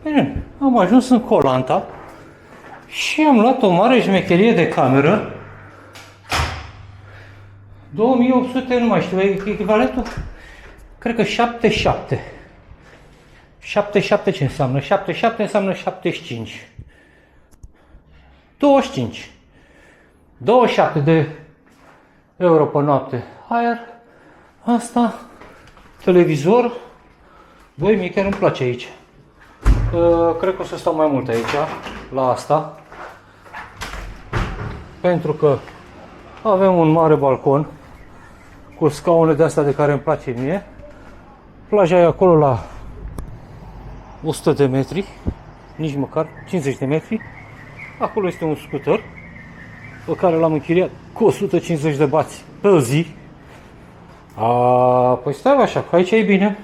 Bine, am ajuns în Koh Lanta și am luat o mare șmecherie de cameră. 2800, nu mai știu, echivalentul, cred că 77. 77 ce înseamnă? 77 înseamnă 75. 25. 27 de euro pe noapte. Aer, asta, televizor. Băi, mie chiar îmi place aici. Cred că o să stau mai mult aici, la asta. Pentru că avem un mare balcon cu scaune de astea de care îmi place mie. Plaja e acolo la 100 de metri, nici măcar 50 de metri. Acolo este un scooter pe care l-am închiriat cu 150 de bați pe zi. Păi stai așa, că aici e bine.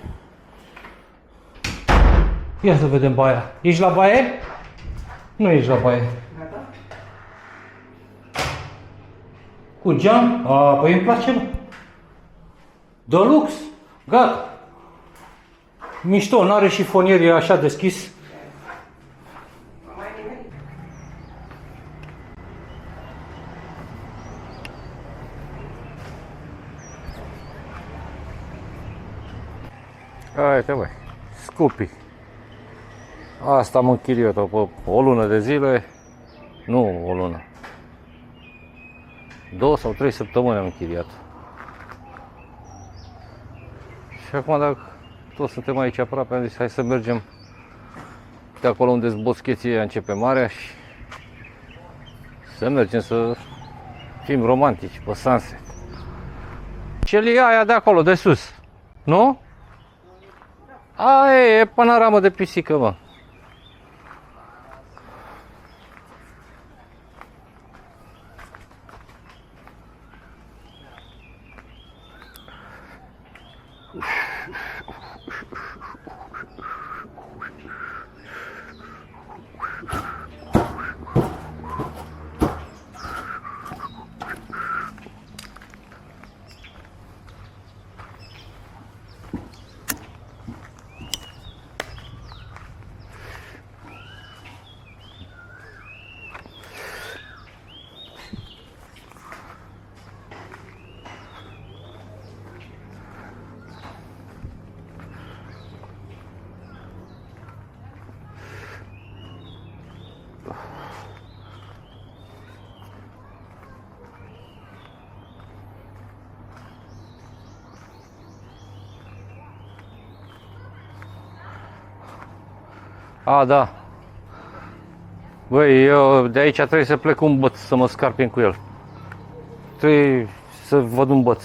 Ia să vedem baia. Ești la baie? Nu ești la baie. Cu geam? Păi îmi place, mă. Deluxe. Gata. Mișto, n-are șifonier, e așa deschis. Uite, băi, Scoopy. Asta am închiriat-o pe o lună de zile. Nu o lună. 2 sau 3 săptămâni am închiriat. Și acum, dacă toți suntem aici aproape, am zis hai să mergem de acolo unde-s boscheții ăia, începe marea și să mergem să fim romantici pe sunset. Ce-i aia de acolo, de sus, nu? Aia e panoramă de pisică, mă. Da. Băi, eu de aici trebuie să plec un băț, să mă scarpin cu el. Trebuie să văd un băț.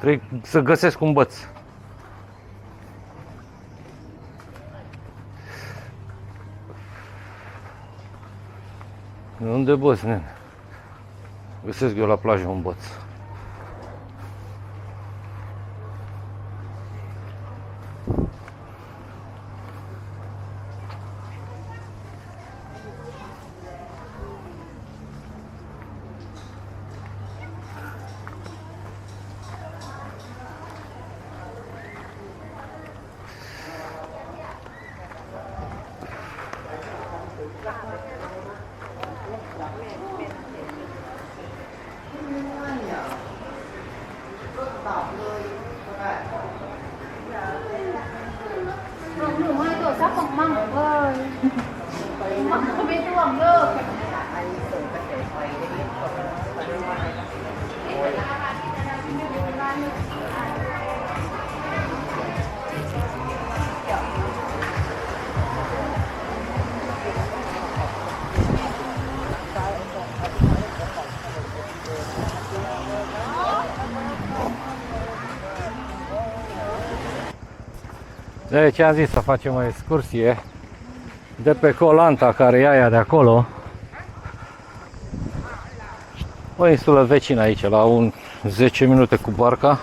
Trebuie să găsesc un băț. Unde băț, nene? Găsesc eu la plajă un băț. Hนูให้ตัวซักของมั่งเลยมั่งก็ไม่ร่วงเลิก Deci am zis să facem o excursie de pe Koh Lanta, care e aia de acolo. O insulă vecină aici, la un 10 minute cu barca,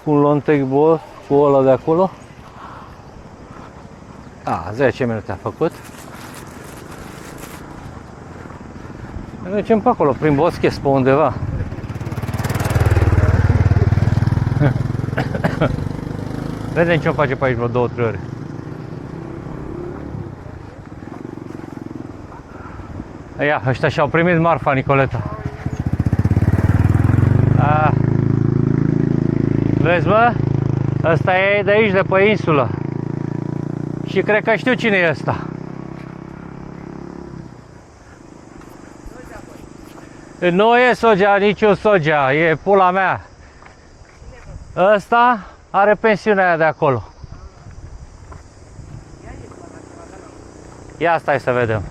cu un long take boat, cu ăla de acolo. 10 minute a făcut. Mergem pe acolo, prin boschet, pe undeva. Vedem ce o face pe aici vreo 2-3 ori. Ia, ăștia și-au primit marfa, Nicoleta. A. Vezi, bă? Ăsta e de aici, de pe insulă. Și cred că știu cine e ăsta. Nu e Sogea, niciun Sogea, e pula mea. Ăsta are pensiunea aia de acolo. Ia stai să vedem.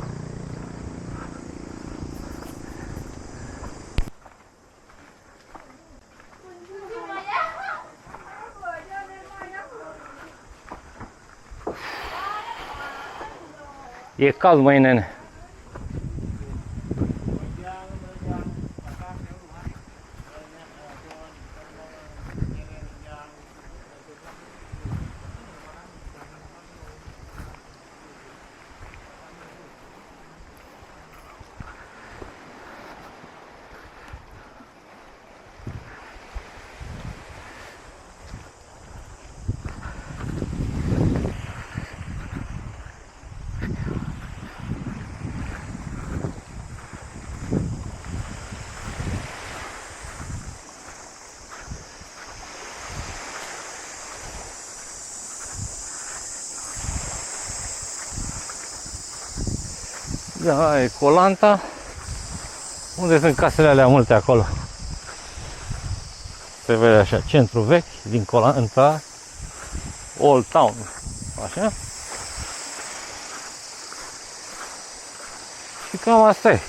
E cald, măi, nene. Da, e Colanta. Unde sunt casele alea multe acolo? Se vede așa, centru vechi din Colanta, Old Town, așa. Și cam asta e.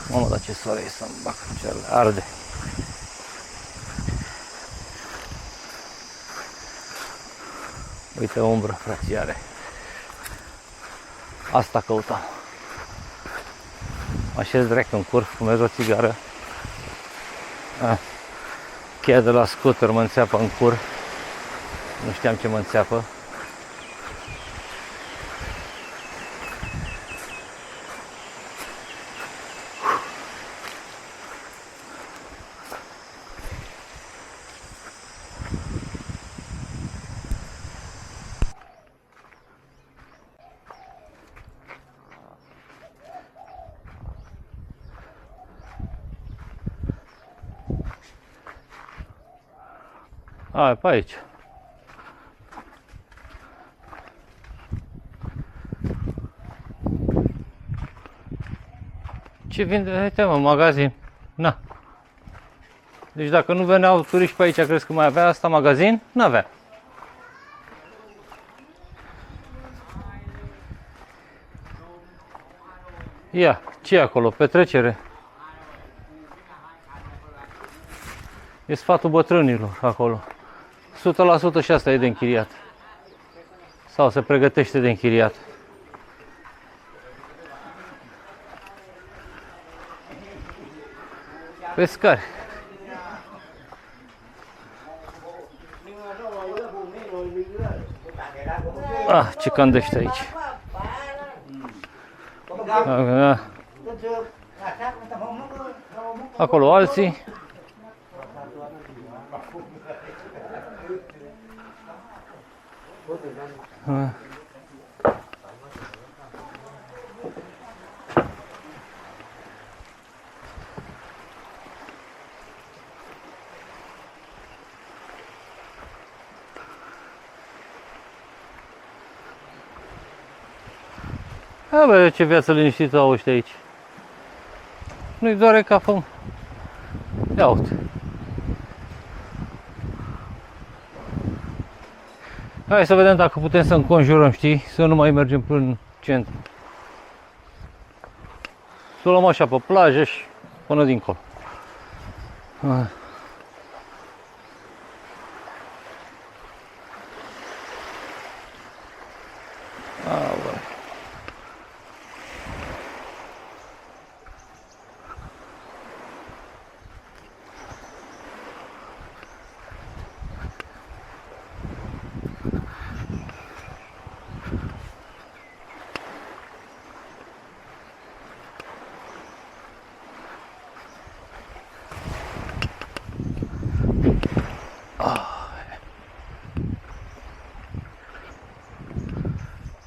Mamă, dar ce soare e să-mi bag picioarele, arde. Uite umbră, frățiare. Asta căutam. Mă așez direct în cur, fumez o țigară. Cheia de la scooter mă înțeapă în cur. Nu știam ce mă înțeapă. A, pe aici. Ce vinde? Uite, mă, magazin. Na. Deci dacă nu veneau turiști pe aici, crezi că mai avea asta magazin? N-avea. Ia, ce e acolo? Petrecere. E sfatul bătrânilor acolo. 100% și asta e de închiriat. Sau se pregătește de închiriat. Pescari. Ah, ce candește aici. Acolo alții. Bă, ce viață liniștită au ăștia aici. Nu-i doare capul. Ia uite. Hai să vedem dacă putem să înconjurăm, știi? Să nu mai mergem până în centru. Să o luăm așa pe plajă și până dincolo.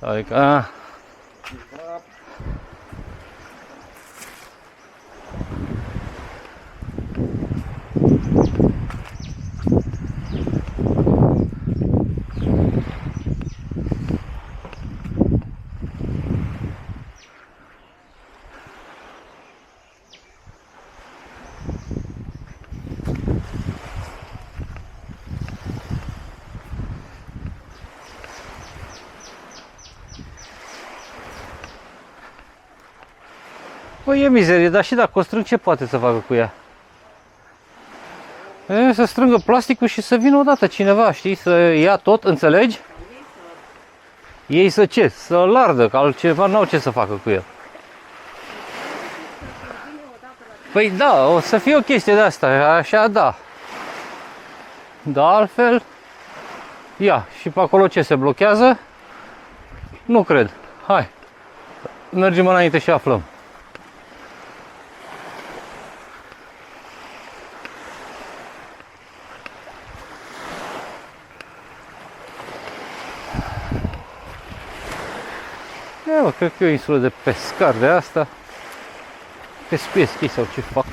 Adică, a. Băi, e mizerie, dar și dacă o strâng, ce poate să facă cu ea? E, să strângă plasticul și să vină odată cineva, știi, să ia tot, înțelegi? Ei să ce? Să-l ardă, că altceva n-au ce să facă cu el. Păi da, o să fie o chestie de asta, așa da. Dar altfel, ia, și pe acolo ce se blochează? Nu cred. Hai, mergem înainte și aflăm. Ia, cred că e o insulă de pescar de asta. Pescuiesc ei sau ce fac.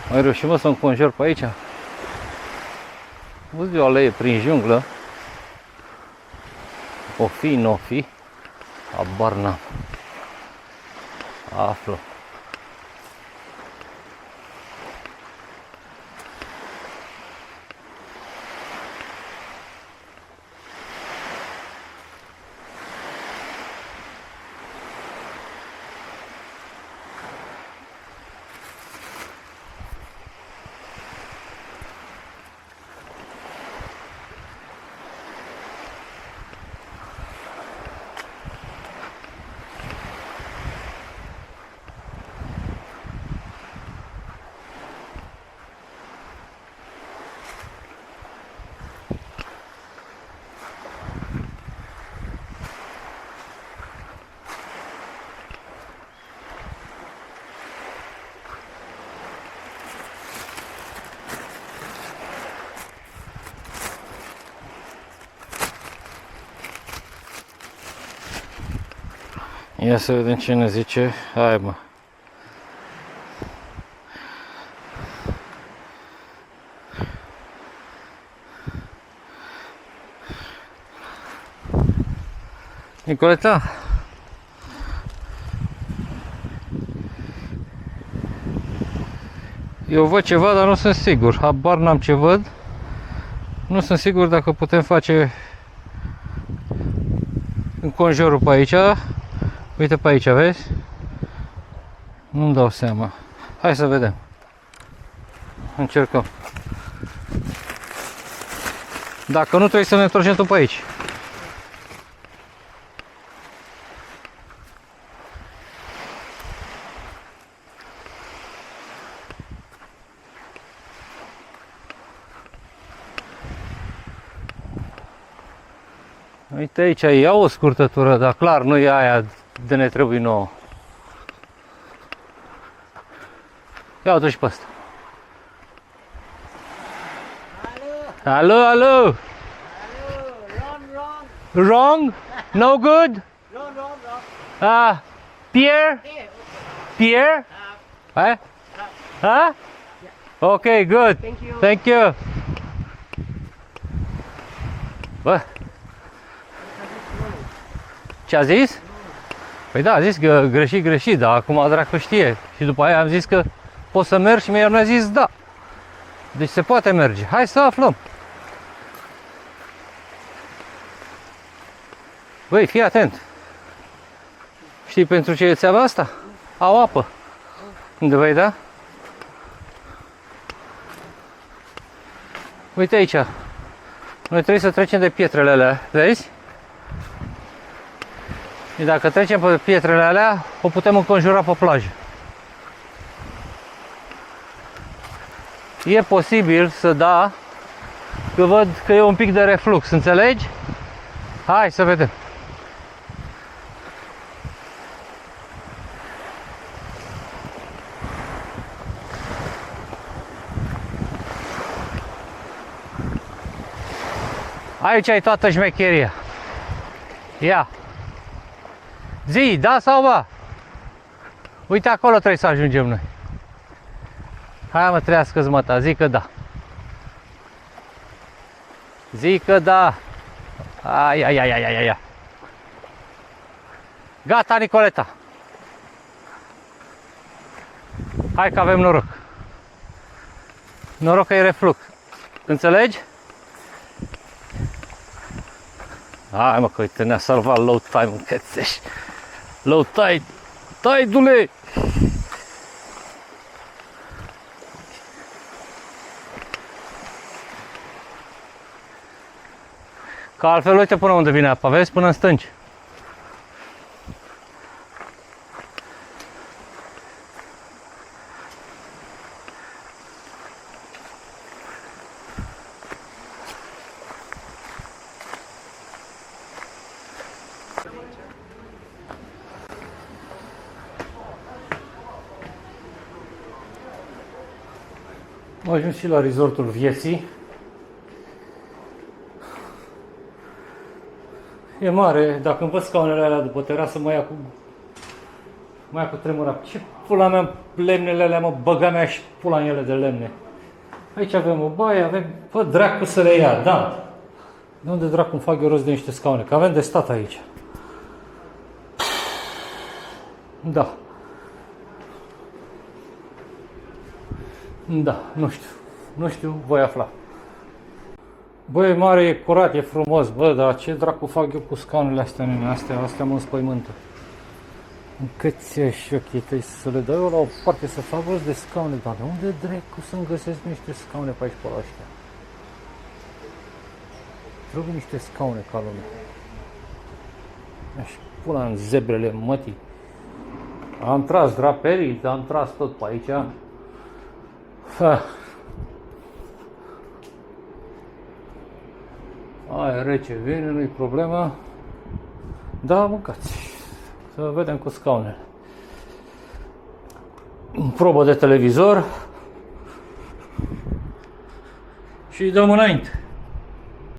Mai reușim să înconjur pe aici. Văd eu o alee prin junglă. O fi, n-o fi. Habar n-am. Aflu. Ia să vedem ce ne zice. Hai, mă. Nicoleta? Eu văd ceva, dar nu sunt sigur. Habar n-am ce văd. Nu sunt sigur dacă putem face înconjurul pe aici. Uite pe aici, vezi? Nu-mi dau seama. Hai să vedem. Încercăm. Dacă nu, trebuie să ne întoarcem tot pe aici. Uite aici, ia o scurtătură, dar clar nu e aia de ne trebuie nouă. Ia uite și pe asta. Alo, alo. Wrong? No good? Pierre? Pierre? Huh? Okay, good. Thank you. Bă. Ce a zis? Păi da, a zis că greșit, dar acum dracu știe. Și după aia am zis că poți să mergi și mi-a zis da. Deci se poate merge. Hai să aflăm. Băi, fii atent. Știi pentru ce e țeava asta? Au apă. Unde vei da? Uite aici. Noi trebuie să trecem de pietrele alea, vezi? Și dacă trecem pe pietrele alea, o putem înconjura pe plajă. E posibil să da, că văd că e un pic de reflux, înțelegi? Hai să vedem. Aici ai toată șmecheria. Ia. Zi, da sau ba? Uite, acolo trebuie să ajungem noi. Hai mă, trească-ți măta, zic că da. Zic că da. Ai, ai, ai, ai, ai, ai. Gata, Nicoleta. Hai că avem noroc. Noroc că e reflux. Înțelegi? Hai mă, că uite, ne-a salvat low time-ul, cățești. Low tide. Tide-ule! Că altfel uite până unde vine apa, vezi? Până în stânci. Am ajuns și la resortul vieții. E mare, dacă îmi văd scaunele alea după terasă, mă ia cu tremurat. Ce pula mea, lemnele alea, mă, băga mea și pula în ele de lemne. Aici avem o baie, avem, bă, dracu să le ia, da. De unde dracu îmi fac eu rost de niște scaune? Că avem de stat aici. Da. Da, nu știu, voi afla. Bă, e mare, e curat, e frumos, bă, dar ce dracu fac eu cu scaunele astea, nene, astea mă înspăimântă. Câți și ochii tăi să le dau eu la o parte să fac rost de scaune, dar de unde dracu să-mi găsesc niște scaune pe aici, pe la ăștia? Trebuie niște scaune ca lumea. Aș pula în zebrele mătii. Am tras draperii, am tras tot pe aici. Aia rece vine, nu-i problema. Da, mâncați. Să vedem cu scaunele. Probă de televizor. Și dăm înainte.